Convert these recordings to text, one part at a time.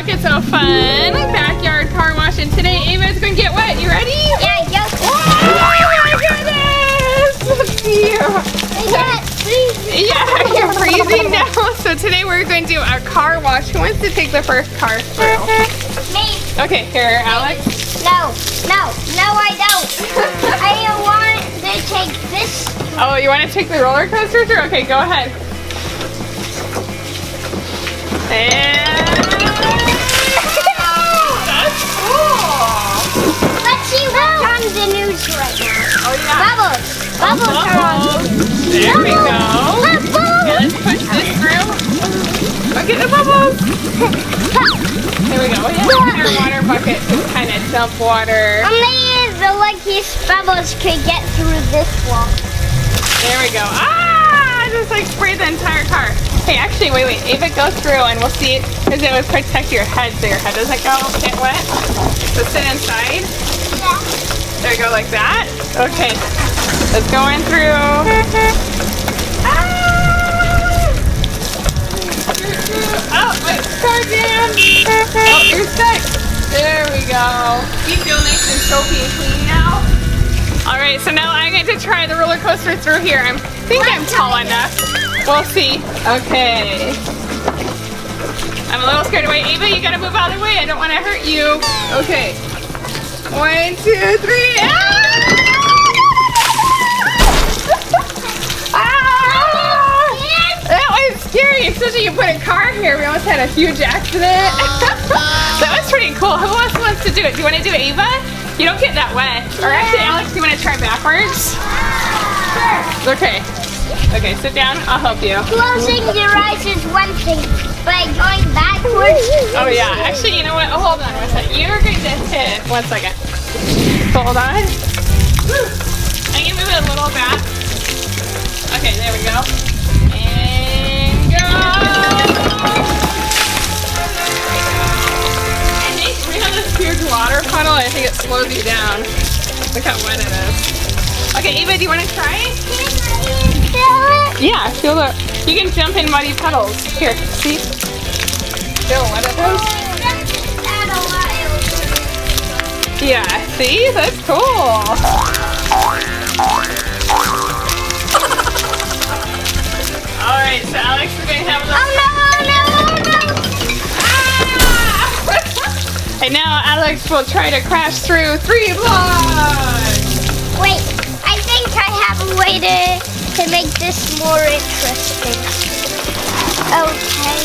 it's so fun. Backyard car wash, and today Ava's gonna get wet. You ready? Yeah, go. Oh my goodness! Look at you. Yeah, you're freezing now. So today we're going to do a car wash. Who wants to take the first car through? Me. Okay, here, Alex. No, I don't. I want to take this. Oh, you want to take the roller coaster through? Okay, go ahead. And that's cool. Let's see what's on the news right now. Oh yeah. Bubbles are on the news. There we go. Okay, let's push this through. Look at the bubbles. There we go. We have our water bucket to kind of dump water. Only the luckiest Bubbles could get through this wall. There we go. Ah! Just like spray the entire car. Hey, actually, wait. Ava, go through and we'll see, because it would protect your head so your head doesn't get wet. So sit inside. Yeah. There you go, like that. Okay. Let's go in through. Ah! Oh, wait, car jam. Oh, you're stuck. There we go. You feel nice and soapy and clean now? All right, so now I get to try the roller coaster through here. I think I'm tall enough. We'll see. Okay. I'm a little scared away. Ava, you gotta move out of the way. I don't want to hurt you. Okay. 1, 2, 3. Ah! That was scary, especially you put a car here. We almost had a huge accident. That was pretty cool. Who else wants to do it? Do you want to do it, Ava? You don't get that wet. Or actually, Alex, do you want to try backwards? Sure. Okay. Okay, sit down. I'll help you. Closing your eyes is one thing, but going backwards. Oh yeah. Actually, you know what? Oh, hold on a second. You're going to hit. 1 second. Hold on. I can move it a little back. Okay, there we go. And go. I think we have this huge water puddle. I think it slows you down. Look how wet it is. Okay, Ava, do you want to try it? Yeah, feel the. You can jump in muddy puddles. Here, see? Feel what it is? Yeah, see? That's cool. Alright, so Alex is going to have a little. Oh no! Ah! And now Alex will try to crash through 3 blocks. Wait, I think I have a way to make this more interesting. Okay.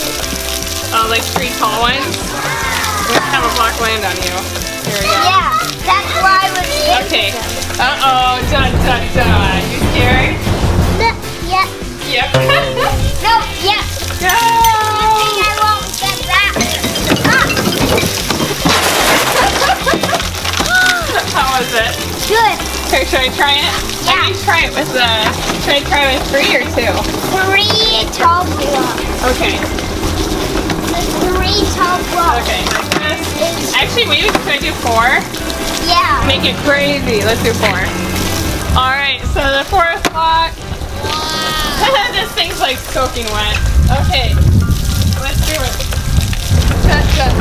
Oh, like 3 tall ones? Let's have a block land on you. Here we go. Yeah, that's why I was thinking. Okay. Uh-oh, dun. You scared? Yeah. Yep. No, yeah. Go! I think I won't get that. How was it? Good. Okay, should I try it? Yeah. Let me try it with should I try it with 3 or 2? 3 tall blocks. Okay. The 3 tall blocks. Okay, like this. Actually, maybe should I do 4? Yeah. Make it crazy. Let's do 4. Alright, so the 4th block. This thing's like soaking wet. Okay, let's do it. Dun.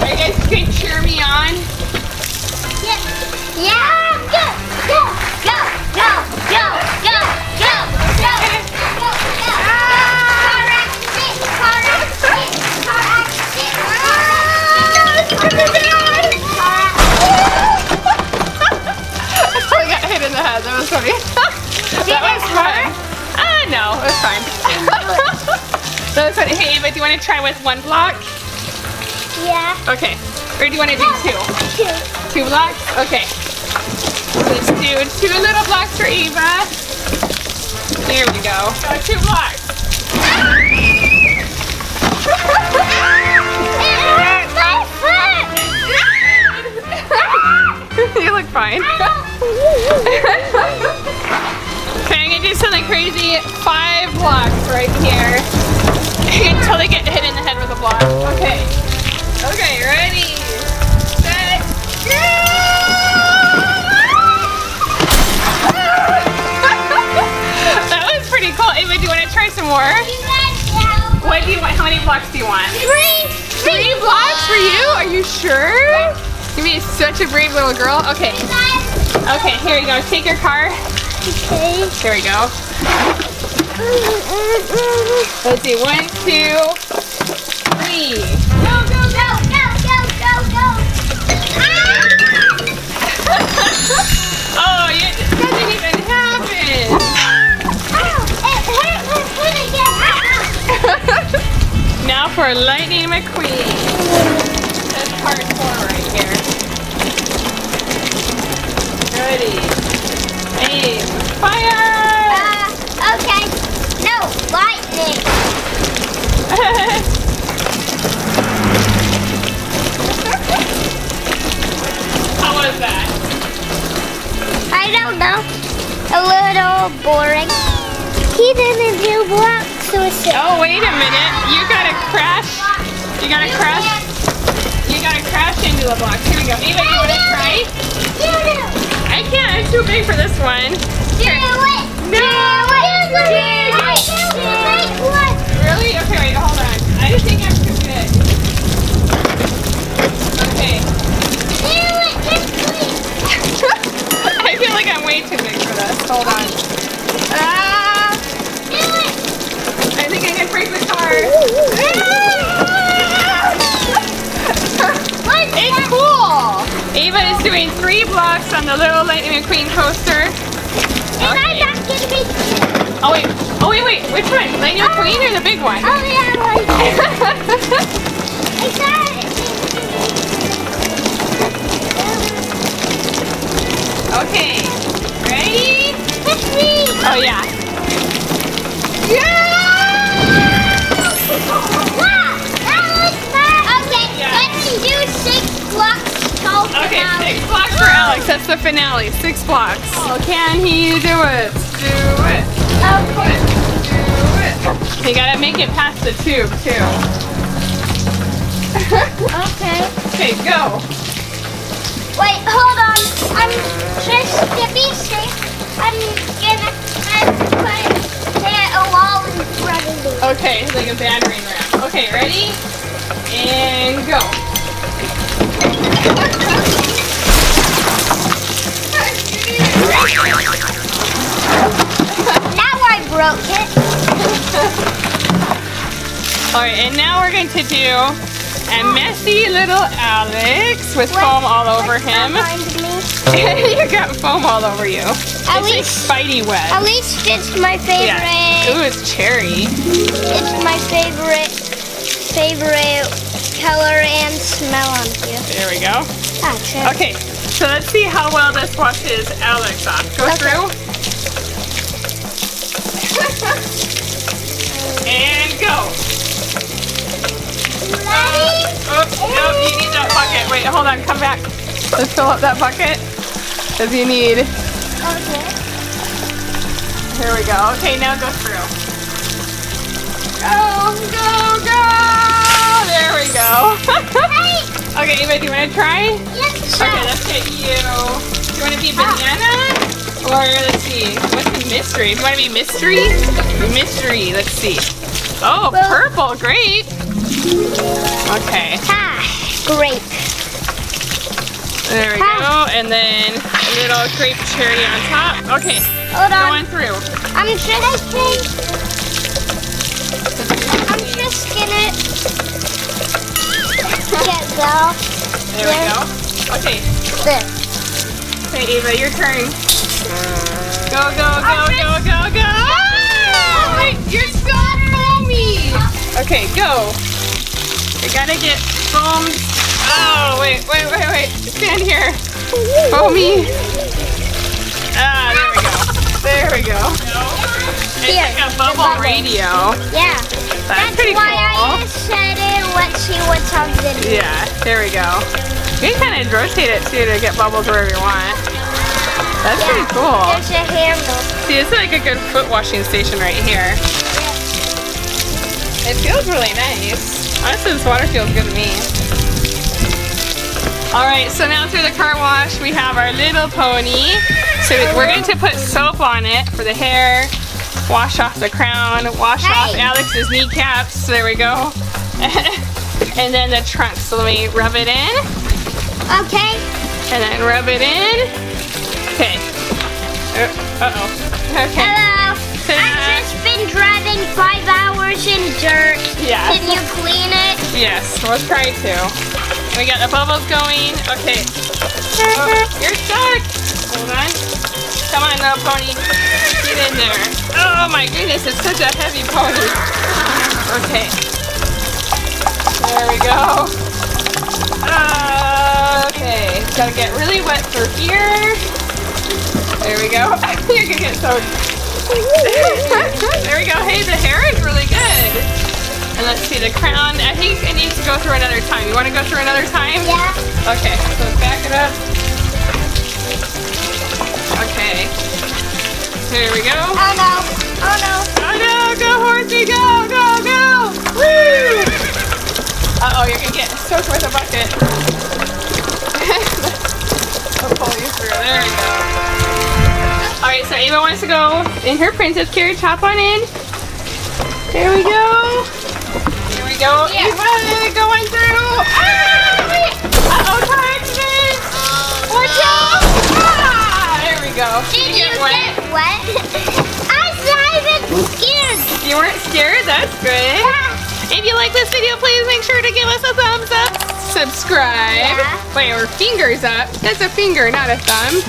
Are you guys going to cheer me on? Yeah. I got hit in the head. That was funny. That was fun. No, it was fine. That was funny. Hey, Ava, do you want to try with 1 block? Yeah. Okay. Or do you want to do 2? 2 blocks? Okay. Let's do 2 little blocks for Eva. There we go. 2 blocks. You look fine. Okay, I'm gonna do something crazy. 5 blocks right here. Until they get hit in the head with a block. Okay. Okay, ready? Set, go! That was pretty cool. Ava, do you want to try some more? You guys help. What do you want? How many blocks do you want? 3 blocks for you? Are you sure? You're being such a brave little girl. Okay. Okay, here you go. Take your car. Okay. Here we go. Let's see. 1, 2, 3. Go, go, go, go, go, go, go. Oh, it doesn't even happen. Now for Lightning McQueen. That's part 4 right here. Ready. Aim. Fire! Okay. No, lightning. How was that? I don't know. A little boring. He didn't do blocks, so it's Oh, wait a minute. You gotta crash. You gotta crash. You gotta crash into a block. Here we go. Ava, you wanna try? I can't. It's too big for this one. Really? Okay, wait. Hold on. I just think I'm too good. Okay. I feel like I'm way too big for this. Hold on. I think I can break the car. It's cool. Ava is doing 3 blocks on the little Lightning McQueen coaster. Okay. Oh wait. Oh wait. Which one? Lightning McQueen or the big one? Oh yeah, I got it. Okay. Ready? Oh yeah. Okay, 6 blocks for Alex. That's the finale. 6 blocks. Oh, can he do it? Do it. Okay. Do it. You gotta make it past the tube too. Okay. Okay, go. Wait, hold on. I'm just to be safe. I'm gonna put a wall in front of me. Okay, like a battering ram. Okay, ready? And go. Now I broke it. Alright, and now we're going to do a messy little Alex with foam all over him. You got foam all over you. At It's least, like spidy web. At least it's my favorite. Yeah. Ooh, it's cherry. It's my favorite color and smell on you. There we go. Ah, cherry. Okay, so let's see how well this washes Alex off. Go through. And go. Ready? Oh, no, you need that bucket. Wait, hold on, come back. Let's fill up that bucket. Because you need. Okay. Here we go. Okay, now go through. Go, go, go! There we go. Okay, Eva, do you want to try? Yes, sure. Okay, let's get you. Do you want to be banana? Or let's see. What's the mystery? Do you want to be mystery? Mystery. Let's see. Oh, purple. Great. Okay. Ah, grape. There we go. And then a little grape cherry on top. Okay. Hold Go on. on through. I'm just gonna get go. There we go. Okay. This. Okay, Eva, your turn. Go, go, go, go, go, go. Oh, wait, you're so foamy. Okay, go. You gotta get foamed. Oh, wait. Stand here. Foamy. Ah, there we go. It's like a bubble radio. Yeah. That's pretty why cool. I just said it what she was talking. Yeah, there we go. You can kind of rotate it too to get bubbles wherever you want. That's pretty cool. There's a handle. See, it's like a good foot washing station right here. It feels really nice. Honestly, this water feels good to me. Alright, so now through the car wash, we have our little pony. So we're going to put soap on it for the hair. Wash off the crown. Wash off Alex's kneecaps. There we go. And then the trunk. So let me rub it in. Okay. And then rub it in. Okay. Uh-oh. Okay. Hello. I've just been driving 5 hours in dirt. Yeah. Can you clean it? Yes, we'll try to. We got the bubbles going. Okay. Oh, you're stuck. Hold on. Come on now, pony. Get in there. Oh my goodness, it's such a heavy pony. Okay. There we go. Okay. It's gotta get really wet through here. There we go. You're gonna get soaked. There we go. Hey, the hair is really good. And let's see the crown. I think it needs to go through another time. You want to go through another time? Yeah. Okay. So let's back it up. Okay. Here we go. Oh no. Oh no. Oh no! Go horsey! Go! Go! Go! Woo! Uh oh, you're gonna get soaked with a bucket. I'll pull you through. There we go. Alright, so Ava wants to go in her princess carriage. Hop on in. There we go. Here we go. Yeah. Ava going through. Ah! Uh-oh, car accident. Watch out. Ah! There we go. Did you get get wet? I've been scared. You weren't scared? That's good. If you like this video, please make sure to give us a thumbs up. Subscribe. Yeah. Wait, our fingers up. That's a finger, not a thumb.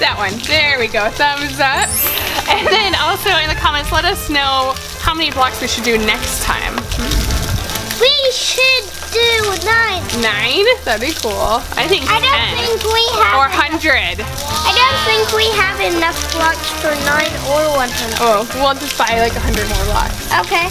That one. There we go. Thumbs up. And then also in the comments, let us know how many blocks we should do next time. We should do 9. 9? That'd be cool. I think 10. I don't think we have. Or 100. I don't think we have enough blocks for 9 or 100. Oh, we'll just buy like 100 more blocks. Okay.